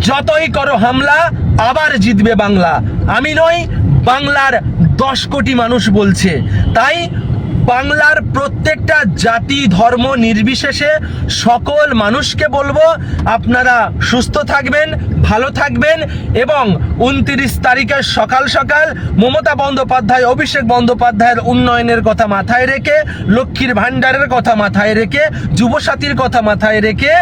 যতই করো হামলা আবার জিতবে বাংলা। আমি নই, বাংলার 10 কোটি মানুষ বলছে। তাই বাংলার প্রত্যেকটা জাতি ধর্ম নির্বিশেষে সকল মানুষকে বলবো, আপনারা সুস্থ থাকবেন, ভালো থাকবেন এবং 29 তারিখের সকাল সকাল মমতা বন্দ্যোপাধ্যায়, অভিষেক বন্দ্যোপাধ্যায়ের উন্নয়নের কথা মাথায় রেখে, লক্ষ্মীর ভাণ্ডারের কথা মাথায় রেখে, যুবসাথীর কথা মাথায় রেখে,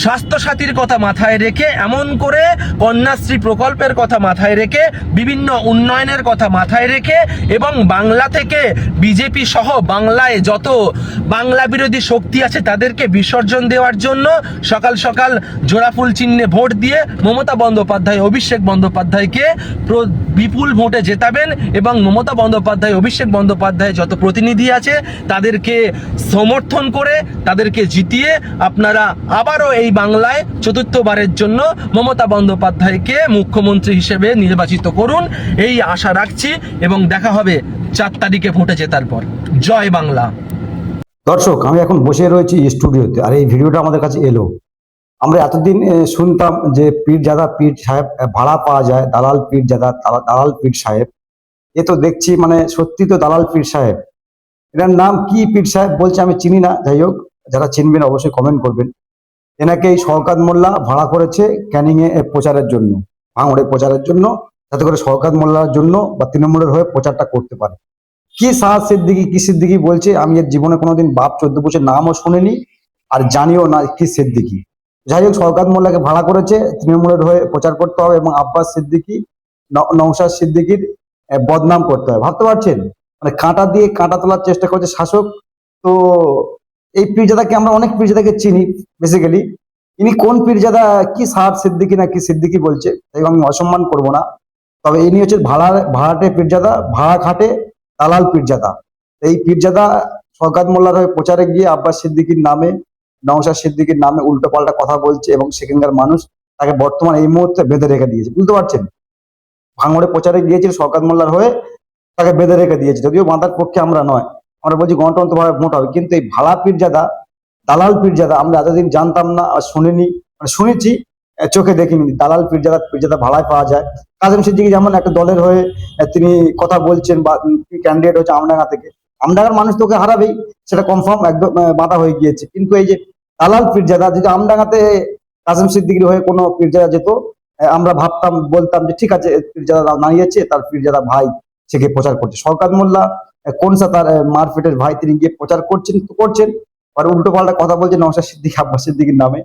স্বাস্থ্যসাথীর কথা মাথায় রেখে, এমন করে কন্যাশ্রী প্রকল্পের কথা মাথায় রেখে, বিভিন্ন উন্নয়নের কথা মাথায় রেখে এবং বাংলা থেকে বিজেপি সহ বাংলায় যত বাংলা বিরোধী শক্তি আছে তাদেরকে বিসর্জন দেওয়ার জন্য সকাল সকাল জোড়াফুল চিহ্নে ভোট দিয়ে মমতা বন্দ্যোপাধ্যায়, অভিষেক বন্দ্যোপাধ্যায়কে বিপুল ভোটে জেতাবেন এবং মমতা বন্দ্যোপাধ্যায়, অভিষেক বন্দ্যোপাধ্যায় যত প্রতিনিধি আছে তাদেরকে সমর্থন করে তাদেরকে জিতিয়ে আপনারা আবারও এই বাংলায় চতুর্থবারের জন্য মমতা বন্দ্যোপাধ্যায়কে মুখ্যমন্ত্রী হিসেবে নির্বাচিত করুন, এই আশা রাখছি এবং দেখা হবে 4 তারিখে ভোটে জেতার পর। জয় বাংলা। দর্শক, আমি এখন বসে রয়েছি স্টুডিওতে, আর এই ভিডিওটা আমাদের কাছে এলো। আমরা এতদিন শুনতাম যে পীরজাদা পীর সাহেব ভাড়া পাওয়া যায়, দালাল পীরজাদা, দালাল পীর সাহেব। এ তো দেখছি মানে সত্যি তো দালাল পীর সাহেব। এনার নাম কি পীর সাহেব বলছে আমি চিনি না, যাই হোক যারা চিনবেন অবশ্যই কমেন্ট করবেন। এনাকে এই শওকত মোল্লা ভাড়া করেছে ক্যানিং এ প্রচারের জন্য, ভাঙড়ে প্রচারের জন্য, যাতে করে শওকত মোল্লার জন্য বা তৃণমূলের হয়ে প্রচারটা করতে পারে। কি সাহাদ সিদ্দিকি, কি সিদ্দিকি বলছে, আমি এর জীবনে কোনোদিন বাপ 14 বছর নামও শুনিনি আর জানিও না কি সিদ্দিকি। যাই হোক, শওকত মোল্লাকে ভাড়া করেছে তৃণমূলের হয়ে প্রচার করতে হবে এবং আব্বাস সিদ্দিকি, নওশাদ সিদ্দিকির বদনাম করতে হবে। ভাবতে পারছেন, মানে কাঁটা দিয়ে কাঁটা তোলার চেষ্টা করছে শাসক। তো এই পীরজাদাকে আমরা অনেক পীরজাদাকে চিনি বেসিক্যালি। ইনি কোন পীরজাদা, কি সাহাদ সিদ্দিকি না কি সিদ্দিকি বলছে, তাই আমি অসম্মান করব না। তবে ইনি হচ্ছে ভাড়াটে পীরজাদা, ভাড়া খাটে দালাল পীরজাদা। এই পীরজাদা শওকত মোল্লার হয়ে প্রচারে গিয়ে আব্বাস সিদ্দিকির নামে, নওশাদ সিদ্দিকির নামে উল্টো পাল্টা কথা বলছে এবং সেখানকার মানুষ তাকে বর্তমানে এই মুহূর্তে বেঁধে রেখে দিয়েছে। বুঝতে পারছেন, ভাঙড়ে প্রচারে গিয়েছিল শওকত মোল্লার হয়ে, তাকে বেঁধে রেখে দিয়েছে। যদিও বাঁধার পক্ষে আমরা নয়, আমরা বলছি গণতন্ত্র ভাবে ভোট হবে, কিন্তু এই ভাড়া পীরজাদা, দালাল পীরজাদা আমরা এতদিন জানতাম না, আর শুনিনি, মানে শুনেছি চোখে দেখিনি। দালাল পীরজাদা, পীরজাদা ভাড়ায় পাওয়া যায়। কাজেম সিদ্দিকী যেমন একটা দলের হয়ে তিনি কথা বলছেন বা ক্যান্ডিডেট হচ্ছে আমডাঙ্গা থেকে, আমডাঙ্গার মানুষ তোকে হারাবেই, সেটা কনফার্ম একদম বাধা হয়ে গিয়েছে। কিন্তু এই যে দালাল পীরজাদা, যদি আমডাঙ্গাতে কাজেম সিদ্দিকীর হয়ে কোনো পীরজাদা যেত, আমরা ভাবতাম, বলতাম যে ঠিক আছে পীরজাদা দাঁড়িয়েছে, তার পীরজাদা ভাই সে গিয়ে প্রচার করছে। শওকত মোল্লা কোন সা তার মারপেটের ভাই, তিনি গিয়ে প্রচার করছেন তো করছেন, আর উল্টো পাল্টা কথা বলছে নওশাদ সিদ্দিকী, আব্বাস সিদ্দিকীর নামে।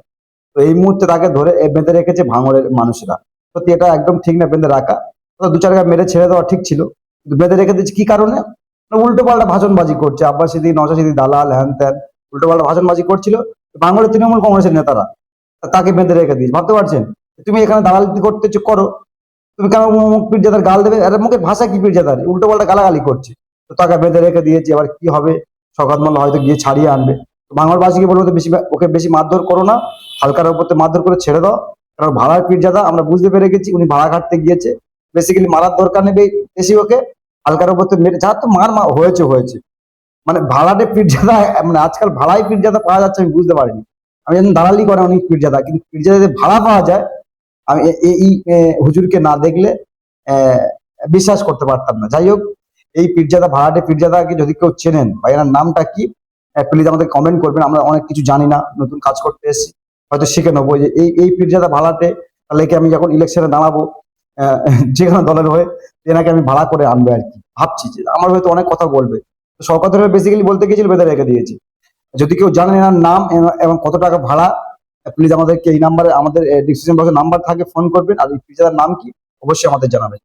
তো এই মুহূর্তে তাকে ধরে বেঁধে রেখেছে ভাঙড়ের মানুষেরা। সত্যি এটা একদম ঠিক না বেঁধে রাখা, তো 2-4 গায়ে মেরে ছেড়ে দেওয়া ঠিক ছিল, কিন্তু বেঁধে রেখে দিচ্ছে কি কারণে? উল্টো পাল্টা ভাষণবাজি করছে, আব্বাস সিদ্দিকী, নওশাদ সিদ্দিকী দালাল হ্যান ত্যান, উল্টো পাল্টা ভাষণবাজি করছিল ভাঙড়ের তৃণমূল কংগ্রেসের নেতারা, তাকে বেঁধে রেখে দিয়েছে। ভাবতে পারছেন, তুমি এখানে দালালি করতেছো করো, তুমি কেন মুখ পীরজাদার গাল দেবে? আরে মুখের ভাষা কি পীরজাদার, উল্টো পাল্টা গালাগালি করছে। তো তাকে বেঁধে রেখে দিয়েছে। এবার কি হবে, শওকত মোল্লা হয়তো গিয়ে ছাড়িয়ে আনবে। ভাঙড়বাসীকে বলবো তো ওকে বেশি মারধর করো না, হালকার উপর মারধর করে ছেড়ে দাও। কারণ ভাড়ার পীরজাদা আমরা বুঝতে পেরে গেছি, উনি ভাড়া খাটতে গিয়েছে, বেসিক্যালি মারার দরকার নেই বেশি ওকে, হালকার উপর মেরে যা তো মার হয়েছে হয়েছে। মানে ভাড়াটে পীরজাদা, মানে আজকাল ভাড়াই পীরজাদা পাওয়া যাচ্ছে আমি বুঝতে পারিনি। আমি জানি দালালি করে অনেক পীরজাদা, কিন্তু পীরজাদা যদি ভাড়া পাওয়া যায়, আমি এই হুজুরকে না দেখলে বিশ্বাস করতে পারতাম না। যাই হোক, এই পীরজাদা, ভাড়াটে পীরজাদাকে যদি কেউ চেনেন বা এনার নামটা কি, প্লিজ আমাদের কমেন্ট করবেন। আমরা অনেক কিছু জানি না, নতুন কাজ করতে এসেছি, হয়তো শিখে নেবো যে এই পীরজাদা ভাড়াটে, তাহলে কি আমি যখন ইলেকশনে দাঁড়াবো যে কোনো দলের হয়ে, এনাকে আমি ভাড়া করে আনবো আর কি। ভাবছি যে আমার হয়তো অনেক কথা বলবে। তো শওকত মোল্লা বেসিক্যালি বলতে গিয়েছিল, বেঁধে রেখে দিয়েছে। যদি কেউ জানেন এনার নাম এবং কত টাকা ভাড়া, প্লিজ আমাদেরকে এই নাম্বারে, আমাদের ডিসক্রিপশন বক্সে নাম্বার থাকে, ফোন করবেন। আর এই পীরজাদার নাম কি অবশ্যই আমাদের জানাবেন।